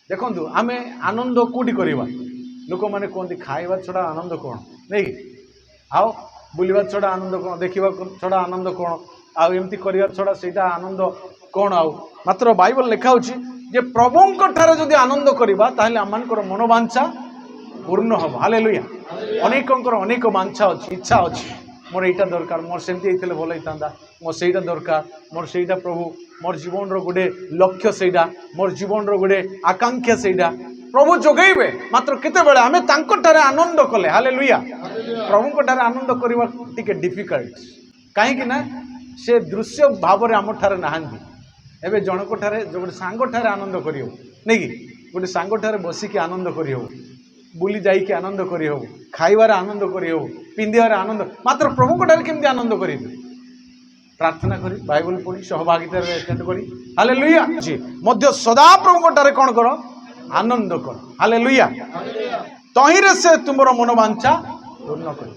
देखु आम आनंद कौटी करवा लोक मैंने कहते खाइबा छड़ा आनंद कौन नहीं आओ बुलवा छड़ा आनंद कौन देखा छड़ा आनंद कौन आमती करवा छड़ा से आनंद कौन आउ मात्र बाइबल लिखा होची जे प्रभुंक ठारे जदि आनंद करवा ताहले आमनकर मनोवांछा पूर्ण हम हालेलुया अनेकंकर अनेक वांछा अच्छी इच्छा अच्छी मोर यहाँ दरकार मोर सेमती होते भल होता मोर से दरकार मोर से प्रभु मोर जीवन गोटे लक्ष्य से मोर जीवन गोटे आकांक्षा से प्रभु जोगेबे मात्र केते बेले आमे तांको ठारे आनंद कले हालेलुया प्रभुंक ठारे आनंद करवा टिके डिफिकल्ट कहीं ना से दृश्य भाव में आम ठारे नहांती एबे जनक ठारे जो गोटे सांग ठारे आनंद करियो नहीं कि गोटे सांग ठारे बसिकी आनंद करियो बुली जाइए आनंद करी हो खाइबार आनंद करी हो पिंधार आनंद मात्र प्रभु को ठारे केमती आनंद करी प्रार्थना करी बाइबल पढ़ी सहभागिता एटेंड करी हालेलुया जी मध्य सदा प्रभु को ठारे कौन कर आनंद कर हालेलुया तहिरे से तुमर मनोवांछा पूर्ण कर।